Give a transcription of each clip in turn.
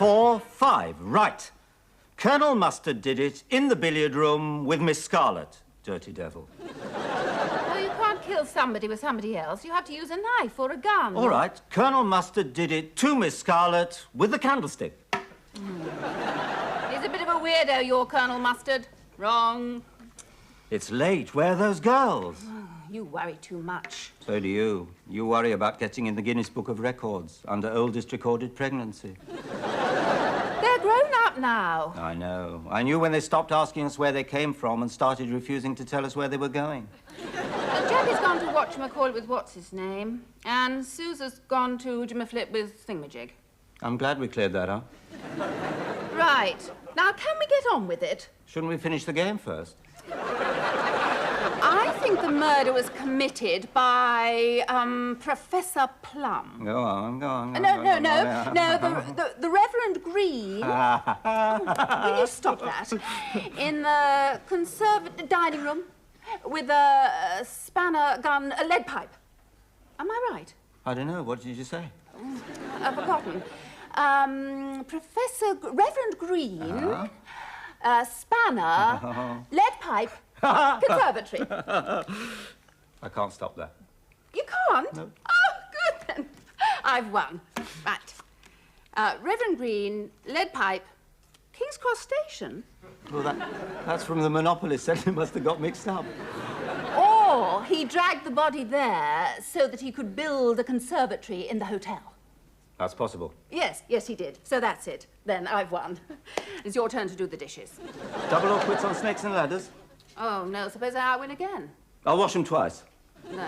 4, 5. Right. Colonel Mustard did it in the billiard room with Miss Scarlet. Dirty devil. Well, you can't kill somebody with somebody else. You have to use a knife or a gun. All right. Colonel Mustard did it to Miss Scarlet with the candlestick. He's a bit of a weirdo, your Colonel Mustard. Wrong. It's late. Where are those girls? You worry too much. So do you. You worry about getting in the Guinness Book of Records under oldest recorded pregnancy. They're grown up now. I know. I knew when they stopped asking us where they came from and started refusing to tell us where they were going. Jackie's gone to whatchamacallit with what's-his-name, and Susan's gone to Jimmy-Flip with thingamajig. I'm glad we cleared that up. Right. Now, can we get on with it? Shouldn't we finish the game first? I think the murder was committed by, Professor Plum. Go on. No, the Reverend Green. Will you stop that? In the conservative dining room with a spanner, gun, a lead pipe. Am I right? I don't know. What did you say? I've forgotten. Reverend Green, spanner, lead pipe, conservatory. I can't stop that. You can't? No. Oh, good then. I've won. Right. Reverend Green, lead pipe, King's Cross Station. Well, that's from the Monopolist. He must have got mixed up. Or he dragged the body there so that he could build a conservatory in the hotel. That's possible. Yes, he did. So that's it. Then I've won. It's your turn to do the dishes. Double or quits on snakes and ladders? Oh, no, suppose I win again. I'll wash them twice. No,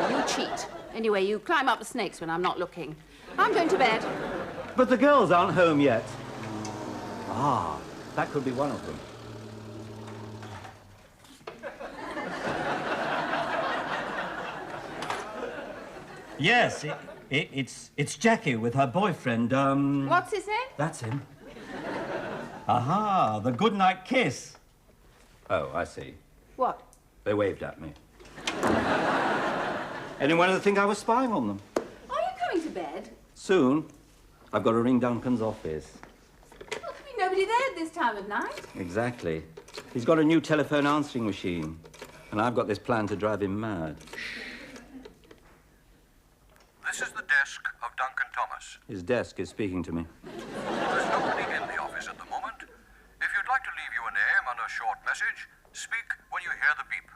you cheat. Anyway, you climb up the snakes when I'm not looking. I'm going to bed. But the girls aren't home yet. Ah, that could be one of them. Yes, it's Jackie with her boyfriend, What's his name? That's him. Aha, the goodnight kiss. Oh, I see. What? They waved at me. Anyone ever think I was spying on them? Are you coming to bed? Soon. I've got to ring Duncan's office. Well, there'll be nobody there at this time of night. Exactly. He's got a new telephone answering machine, and I've got this plan to drive him mad. This is the desk of Duncan Thomas. His desk is speaking to me. There's nobody in the office at the moment. If you'd like to leave you a name and a short message, speak when you hear the beep.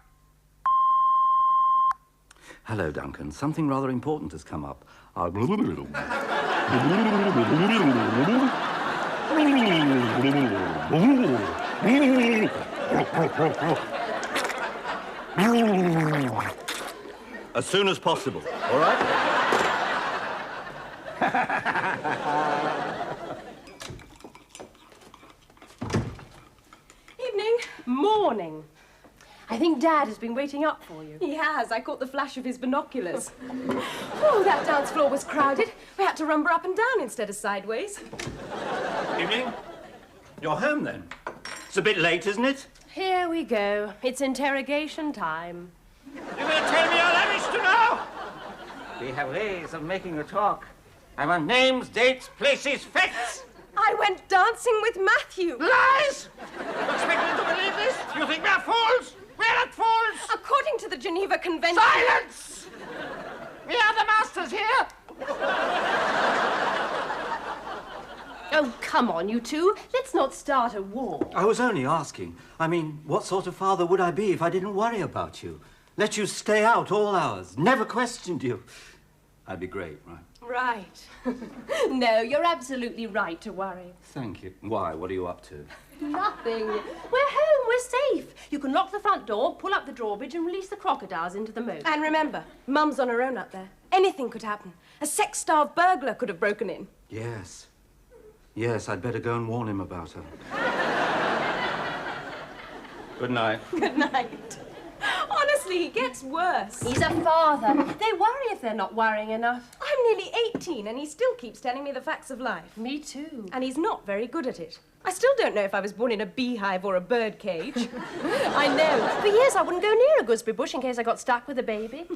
Hello, Duncan. Something rather important has come up. As soon as possible, all right? Evening. Morning. I think Dad has been waiting up for you. He has. I caught the flash of his binoculars. Oh, that dance floor was crowded. We had to rumble up and down instead of sideways. Evening. You're home, then? It's a bit late, isn't it? Here we go. It's interrogation time. You're going to tell me all I wish to know? We have ways of making you talk. I want names, dates, places, facts. I went dancing with Matthew. Lies! You expect me to believe this? You think we're fools? We're not fools! According to the Geneva Convention... Silence! We are the masters here. Oh, come on, you two. Let's not start a war. I was only asking. I mean, what sort of father would I be if I didn't worry about you? Let you stay out all hours, never questioned you. I'd be great, right? Right. No, you're absolutely right to worry. Thank you. Why? What are you up to? Nothing. We're home. We're safe. You can lock the front door, pull up the drawbridge and release the crocodiles into the moat. And remember, Mum's on her own up there. Anything could happen. A sex-starved burglar could have broken in. Yes. Yes, I'd better go and warn him about her. Good night. Good night. Honestly, he gets worse. He's a father. They worry if they're not worrying enough. I'm nearly 18 and he still keeps telling me the facts of life. Me too. And he's not very good at it. I still don't know if I was born in a beehive or a bird cage. I know. For years I wouldn't go near a gooseberry bush in case I got stuck with a baby.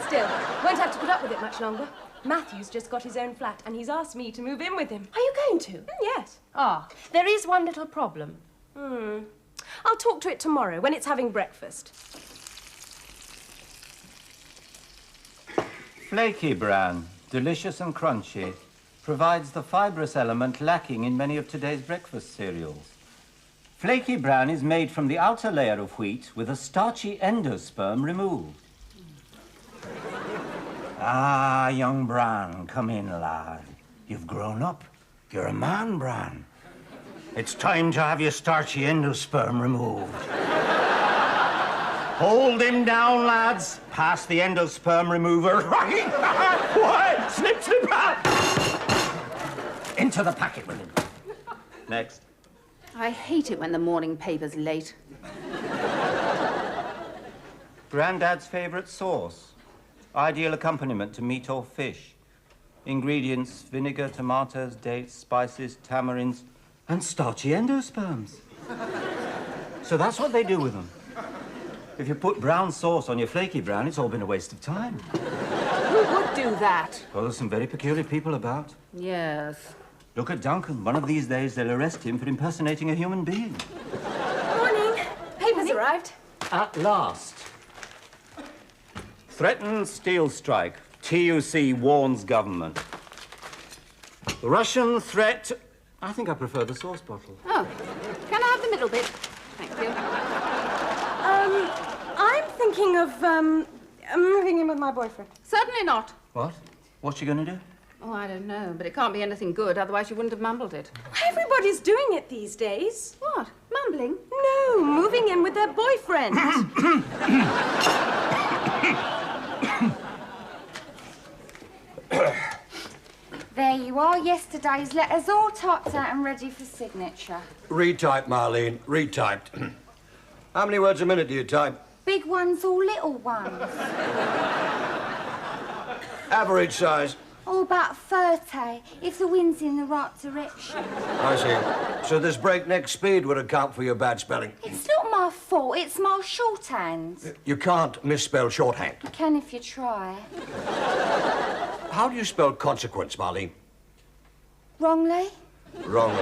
Still, won't have to put up with it much longer. Matthew's just got his own flat, and he's asked me to move in with him. Are you going to? Yes. Ah, there is one little problem. I'll talk to it tomorrow when it's having breakfast. Flaky bran, delicious and crunchy, provides the fibrous element lacking in many of today's breakfast cereals. Flaky bran is made from the outer layer of wheat with a starchy endosperm removed. Ah, young Bran, come in, lad. You've grown up. You're a man, Bran. It's time to have your starchy endosperm removed. Hold him down, lads. Pass the endosperm remover. What? Snip, snip, into the packet with him. Next. I hate it when the morning paper's late. Grandad's favourite sauce. Ideal accompaniment to meat or fish. Ingredients: vinegar, tomatoes, dates, spices, tamarinds, and starchy endosperms. So that's what they do with them. If you put brown sauce on your flaky bran, it's all been a waste of time. Who would do that? Well, there's some very peculiar people about. Yes. Look at Duncan. One of these days, they'll arrest him for impersonating a human being. Morning. Paper's arrived. At last. Threatened steel strike. TUC warns government. The Russian threat... I think I prefer the sauce bottle. Oh, can I have the middle bit? Thank you. I'm thinking of, moving in with my boyfriend. Certainly not. What? What's she going to do? Oh, I don't know, but it can't be anything good, otherwise you wouldn't have mumbled it. Everybody's doing it these days. What? Mumbling? No, moving in with their boyfriend. There you are, yesterday's letters all typed out and ready for signature. Retyped, Marlene, retyped. How many words a minute do you type? Big ones or little ones? Average size. Oh, about 30, if the wind's in the right direction. I see. So this breakneck speed would account for your bad spelling. It's not my fault, it's my shorthand. You can't misspell shorthand. You can if you try. How do you spell consequence, Marlene? Wrongly? Wrongly.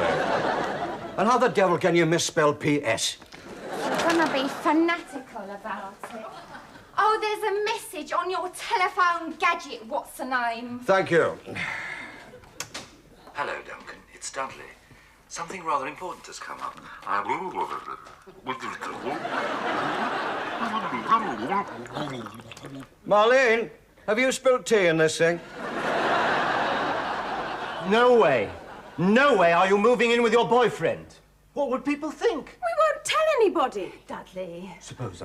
And how the devil can you misspell PS? I'm gonna be fanatical about it. Oh, there's a message on your telephone gadget. What's the name? Thank you. Hello, Duncan. It's Dudley. Something rather important has come up. Marlene, have you spilled tea in this thing? No way. No way are you moving in with your boyfriend. What would people think? We won't tell anybody. Dudley. Suppose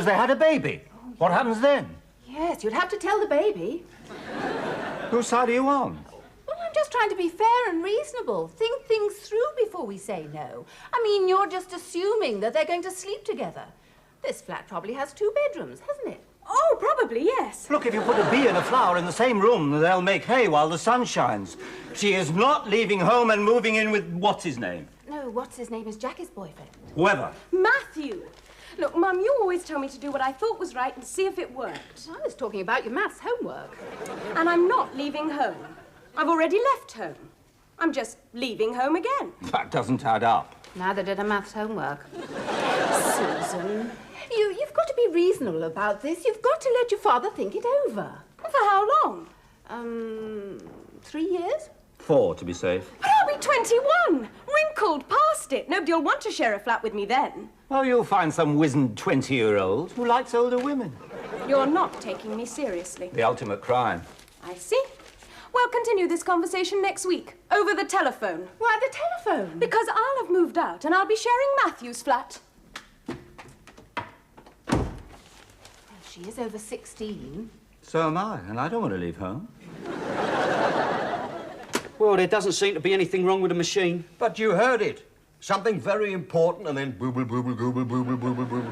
they had a baby. What happens then? Yes, you'd have to tell the baby. Whose side are you on? Well, I'm just trying to be fair and reasonable. Think things through before we say no. I mean, you're just assuming that they're going to sleep together. This flat probably has 2 bedrooms, hasn't it? Oh, probably, yes. Look, if you put a bee and a flower in the same room, they'll make hay while the sun shines. She is not leaving home and moving in with what's-his-name. No, what's his name is Jackie's boyfriend. Whoever. Matthew. Look, Mum, you always tell me to do what I thought was right and see if it worked. I was talking about your maths homework. And I'm not leaving home. I've already left home. I'm just leaving home again. That doesn't add up. Neither did her maths homework. Susan, you've got to be reasonable about this. You've got to let your father think it over. For how long? 3 years? 4, to be safe. But I'll be 21. Wrinkled past it. Nobody'll want to share a flat with me then. Well, you'll find some wizened 20-year-old who likes older women. You're not taking me seriously. The ultimate crime. I see. We'll continue this conversation next week, over the telephone. Why the telephone? Because I'll have moved out and I'll be sharing Matthew's flat. Well, she is over 16. So am I, and I don't want to leave home. Well, there doesn't seem to be anything wrong with the machine. But you heard it. Something very important and then booble, booble, booble, booble, booble, booble.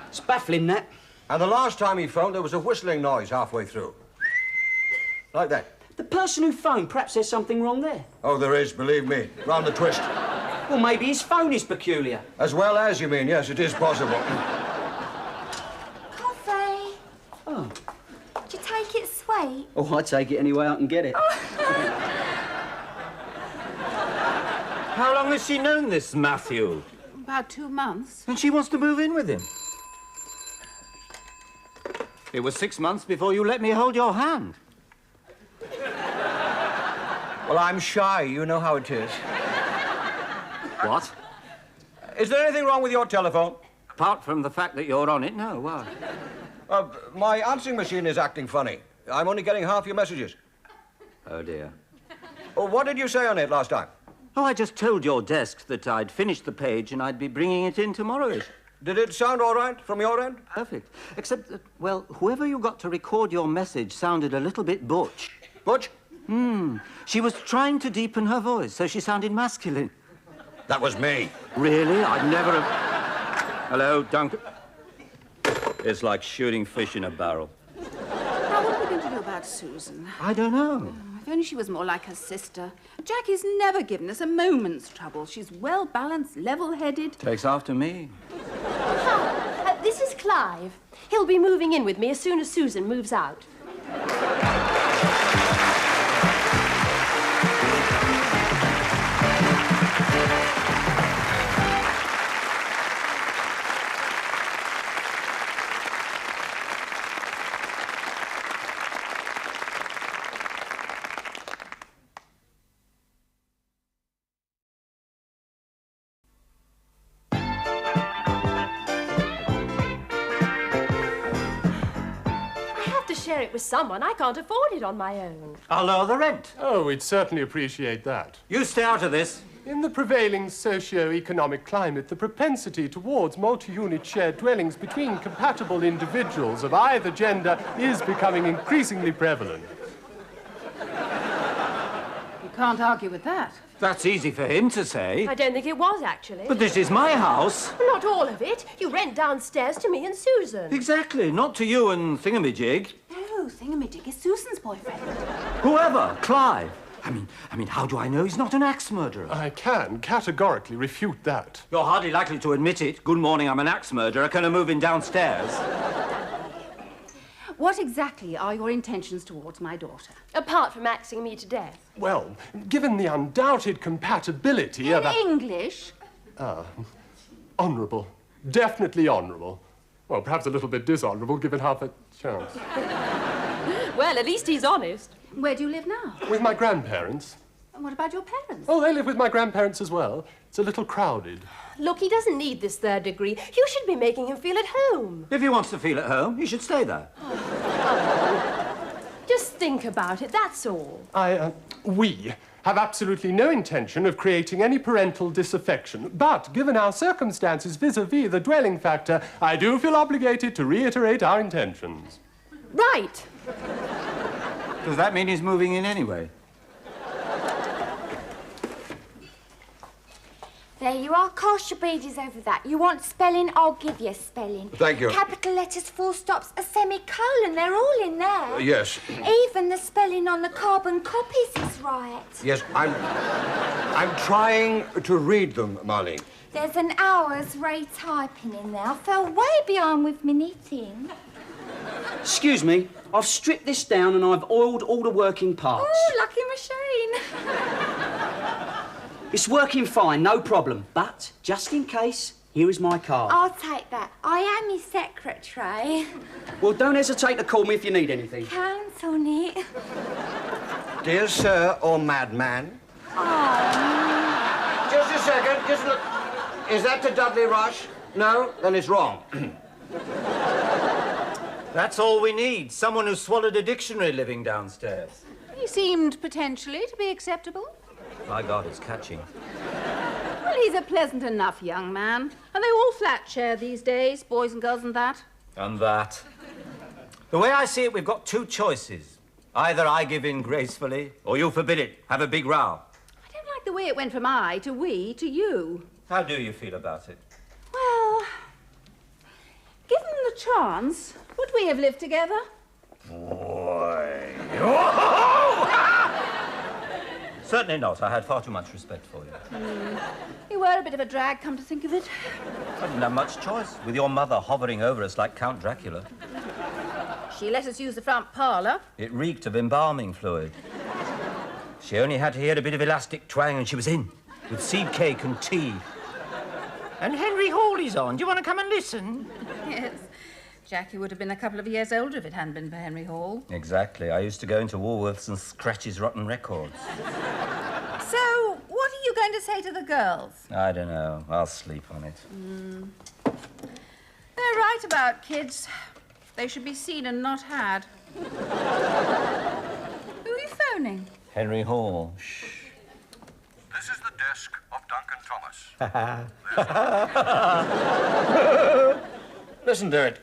It's baffling, that. And the last time he phoned, there was a whistling noise halfway through. Like that. The person who phoned, perhaps there's something wrong there. Oh, there is, believe me. Round the twist. Well, maybe his phone is peculiar. As well as, you mean? Yes, it is possible. Coffee. Oh. Do you take it sweet? Oh, I take it any way I can get it. How long has she known this Matthew? About 2 months. And she wants to move in with him. It was 6 months before you let me hold your hand. Well, I'm shy. You know how it is. What? Is there anything wrong with your telephone? Apart from the fact that you're on it, no, why? My answering machine is acting funny. I'm only getting half your messages. Oh, dear. Oh, what did you say on it last time? Oh, I just told your desk that I'd finished the page and I'd be bringing it in tomorrow-ish. Did it sound all right from your end? Perfect. Except that, well, whoever you got to record your message sounded a little bit butch. Butch? She was trying to deepen her voice, so she sounded masculine. That was me. Really? I'd never have... Hello, Duncan. It's like shooting fish in a barrel. Now, what are we going to do about Susan? I don't know. If only she was more like her sister. Jackie's never given us a moment's trouble. She's well-balanced, level-headed. Takes after me. This is Clive. He'll be moving in with me as soon as Susan moves out. Share it with someone. I can't afford it on my own. I'll lower the rent. Oh, we'd certainly appreciate that. You stay out of this. In the prevailing socio-economic climate, the propensity towards multi-unit shared dwellings between compatible individuals of either gender is becoming increasingly prevalent. You can't argue with that. That's easy for him to say. I don't think it was, actually. But this is my house. Well, not all of it. You rent downstairs to me and Susan. Exactly. Not to you and Thingamajig. No, Thingamajig is Susan's boyfriend. Whoever. Clive. I mean, how do I know he's not an axe murderer? I can categorically refute that. You're hardly likely to admit it. Good morning, I'm an axe murderer. Can I move in downstairs? What exactly are your intentions towards my daughter? Apart from axing me to death. Well, given the undoubted compatibility of... In English? Honourable. Definitely honourable. Well, perhaps a little bit dishonourable, given half a chance. Well, at least he's honest. Where do you live now? With my grandparents. And what about your parents? Oh, they live with my grandparents as well. It's a little crowded. Look, he doesn't need this third degree. You should be making him feel at home. If he wants to feel at home, he should stay there. Just think about it, that's all. We have absolutely no intention of creating any parental disaffection, but given our circumstances vis-à-vis the dwelling factor, I do feel obligated to reiterate our intentions. Right. Does that mean he's moving in anyway? There you are. Cast your beadies over that. You want spelling? I'll give you spelling. Thank you. Capital letters, full stops, a semicolon. They're all in there. Yes. Even the spelling on the carbon copies is right. Yes, I'm trying to read them, Marlene. There's an hour's retyping in there. I fell way behind with my knitting. Excuse me, I've stripped this down and I've oiled all the working parts. Oh, lucky machine. It's working fine, no problem. But, just in case, here is my card. I'll take that. I am your secretary. Well, don't hesitate to call me if you need anything. Count on it. Dear sir or madman? Oh. Just a second, just look. Is that to Dudley Rush? No? Then it's wrong. That's all we need. Someone who swallowed a dictionary living downstairs. He seemed potentially to be acceptable. My God, it's catching. Well, he's a pleasant enough young man. And they all flat share these days, boys and girls and that. And that. The way I see it, we've got two choices. Either I give in gracefully, or you forbid it. Have a big row. I don't like the way it went from I to we to you. How do you feel about it? Well, given the chance, would we have lived together? Boy. Certainly not. I had far too much respect for you. You were a bit of a drag, come to think of it. I didn't have much choice, with your mother hovering over us like Count Dracula. She let us use the front parlour. It reeked of embalming fluid. She only had to hear a bit of elastic twang and she was in, with seed cake and tea. And Henry Hawley's on. Do you want to come and listen? Yes. Jackie would have been a couple of years older if it hadn't been for Henry Hall. Exactly. I used to go into Woolworths and scratch his rotten records. So, what are you going to say to the girls? I don't know. I'll sleep on it. They're right about kids. They should be seen and not had. Who are you phoning? Henry Hall. Shh. This is the desk of Duncan Thomas. Listen to it.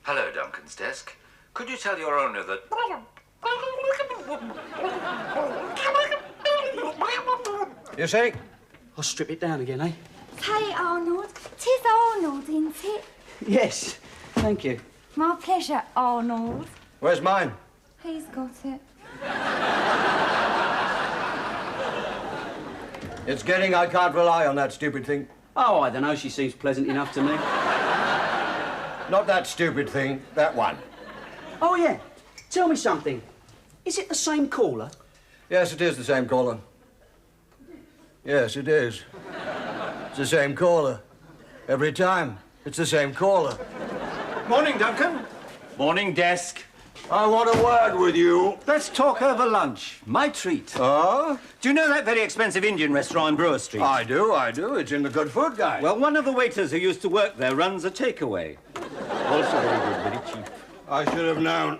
Hello, Duncan's desk. Could you tell your owner that... You see? I'll strip it down again, eh? Hey, Arnold. 'Tis Arnold, isn't it? Yes, thank you. My pleasure, Arnold. Where's mine? He's got it. It's getting I can't rely on that stupid thing. Oh, I don't know. She seems pleasant enough to me. Not that stupid thing, that one. Oh, yeah. Tell me something. Is it the same caller? Yes, it is the same caller. Yes, it is. It's the same caller. Every time, it's the same caller. Morning, Duncan. Morning, desk. I want a word with you. Let's talk over lunch. My treat. Oh? Do you know that very expensive Indian restaurant in Brewer Street? I do. It's in the Good Food Guide. Well, one of the waiters who used to work there runs a takeaway. Also very good, very cheap. I should have known.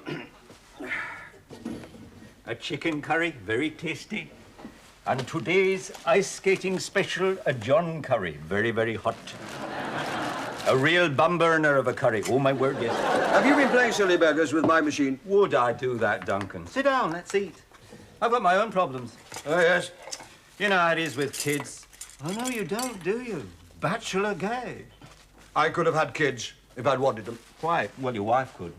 A chicken curry, very tasty. And today's ice skating special, a John curry, very, very hot. A real bum burner of a curry. Oh, my word, yes. Have you been playing silly beggars with my machine? Would I do that, Duncan? Sit down, let's eat. I've got my own problems. Oh, yes. You know how it is with kids. Oh, no, you don't, do you? Bachelor gay. I could have had kids if I'd wanted them. Quite. Well, your wife could.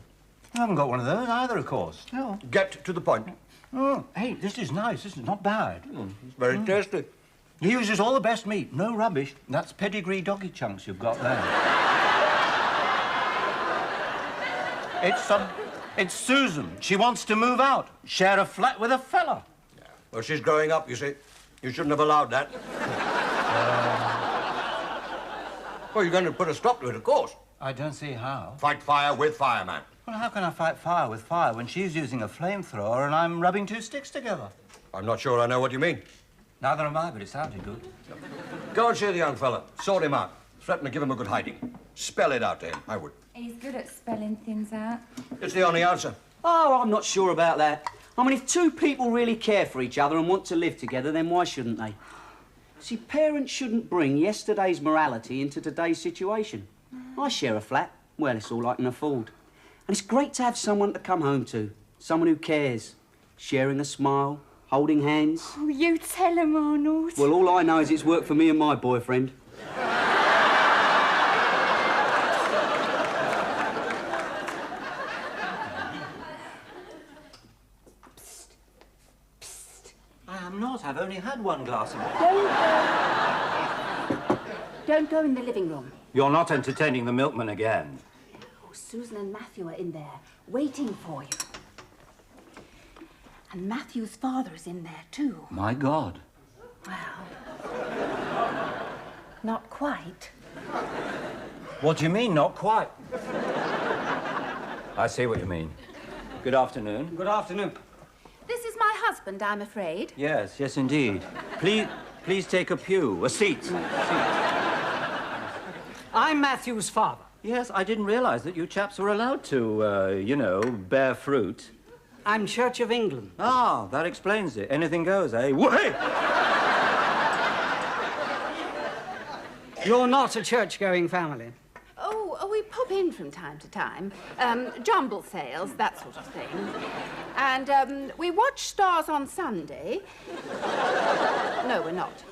I haven't got one of those either, of course. No. Get to the point. Oh, hey, this is nice. This is not bad. It's very tasty. He uses all the best meat. No rubbish. That's pedigree doggy chunks you've got there. It's Susan. She wants to move out. Share a flat with a fella. Well, she's growing up, you see. You shouldn't have allowed that. Well, you're going to put a stop to it, of course. I don't see how. Fight fire with fire, man. Well, how can I fight fire with fire when she's using a flamethrower and I'm rubbing two sticks together? I'm not sure I know what you mean. Neither am I, but it sounded good. Go and see the young fella. Sort him out. Threaten to give him a good hiding. Spell it out to him, I would. He's good at spelling things out. It's the only answer. Oh, I'm not sure about that. I mean, if two people really care for each other and want to live together, then why shouldn't they? See, parents shouldn't bring yesterday's morality into today's situation. I share a flat. Well, it's all I can afford. And it's great to have someone to come home to. Someone who cares. Sharing a smile, holding hands. Oh, you tell him, Arnold. Well, all I know is it's worked for me and my boyfriend. I am not. I've only had one glass of wine. Don't go in the living room. You're not entertaining the milkman again. Oh, Susan and Matthew are in there, waiting for you. And Matthew's father is in there, too. My God. Well, not quite. What do you mean, not quite? I see what you mean. Good afternoon. Good afternoon. This is my husband, I'm afraid. Yes, yes, indeed. Please take a pew, a seat. I'm Matthew's father. Yes, I didn't realize that you chaps were allowed to, you know, bear fruit. I'm Church of England. Ah, that explains it. Anything goes, eh? Wait! You're not a church-going family. Oh, we pop in from time to time. Jumble sales, that sort of thing. And we watch stars on Sunday. No, we're not.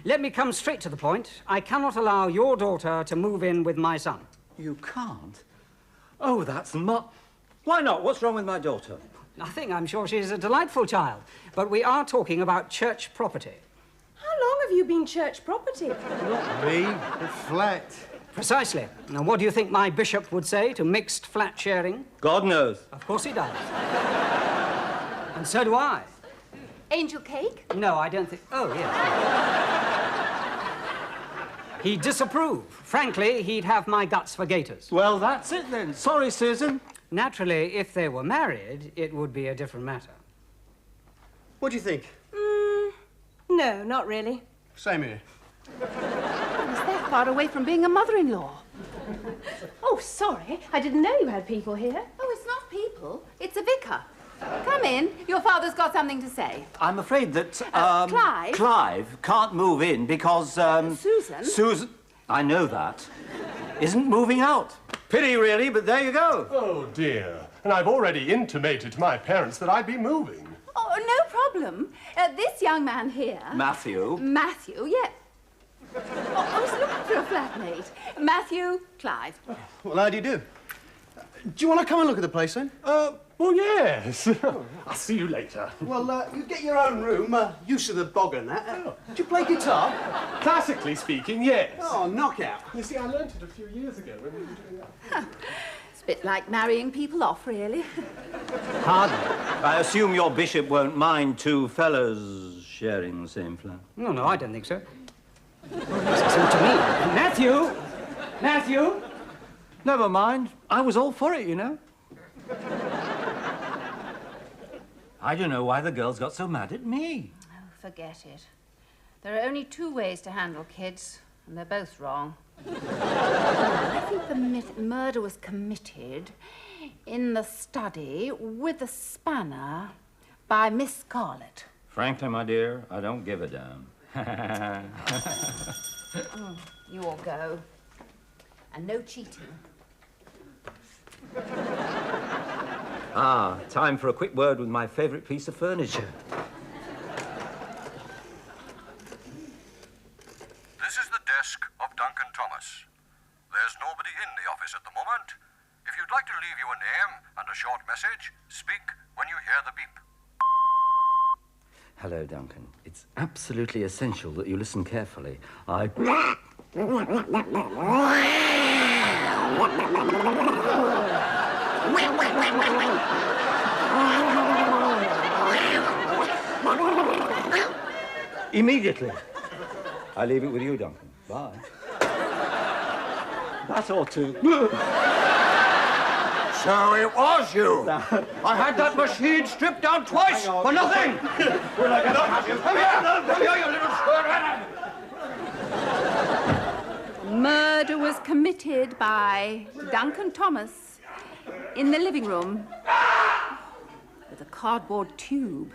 Let me come straight to the point. I cannot allow your daughter to move in with my son. You can't? Oh, that's Why not? What's wrong with my daughter? Nothing. I'm sure she's a delightful child. But we are talking about church property. How long have you been church property? Not me, the flat. Precisely. Now, what do you think my bishop would say to mixed flat sharing? God knows. Of course he does. And so do I. Angel cake? No, I don't think... Oh, yes. He'd disapprove. Frankly, he'd have my guts for gaiters. Well, that's it then. Sorry, Susan. Naturally, if they were married, it would be a different matter. What do you think? No, not really. Same here. Is that far away from being a mother-in-law? Oh, sorry. I didn't know you had people here. Oh, it's not people. It's a vicar. Come in. Your father's got something to say. I'm afraid that, Clive? Clive can't move in because, Susan? Susan, I know that, isn't moving out. Pity, really, but there you go. Oh, dear. And I've already intimated to my parents that I'd be moving. Oh, no problem. This young man here... Matthew. Matthew, yes. Oh, I was looking for a flatmate. Matthew, Clive. Well, how do you do? Do you want to come and look at the place, then? Well, yes. I'll see you later. Well, you get your own room, use of the bog and that. Do you play guitar? Classically speaking, yes. Oh, knockout. You see, I learnt it a few years ago when we were doing that. It's a bit like marrying people off, really. Hardly. I assume your bishop won't mind two fellows sharing the same flat. No, I don't think so. Listen to me. Matthew! Matthew! Never mind. I was all for it, you know. I don't know why the girls got so mad at me. Oh, forget it. There are only two ways to handle kids, and they're both wrong. I think the murder was committed in the study with a spanner by Miss Scarlett. Frankly, my dear, I don't give a damn. Oh, you all go. And no cheating. Ah, time for a quick word with my favourite piece of furniture. This is the desk of Duncan Thomas. There's nobody in the office at the moment. If you'd like to leave your name and a short message, speak when you hear the beep. Hello, Duncan. It's absolutely essential that you listen carefully. Immediately. I leave it with you, Duncan. Bye. That ought to... So it was you. I had that machine stripped down twice for nothing. Will I get up? Come here, you little squirt. Murder was committed by Duncan Thomas in the living room with a cardboard tube.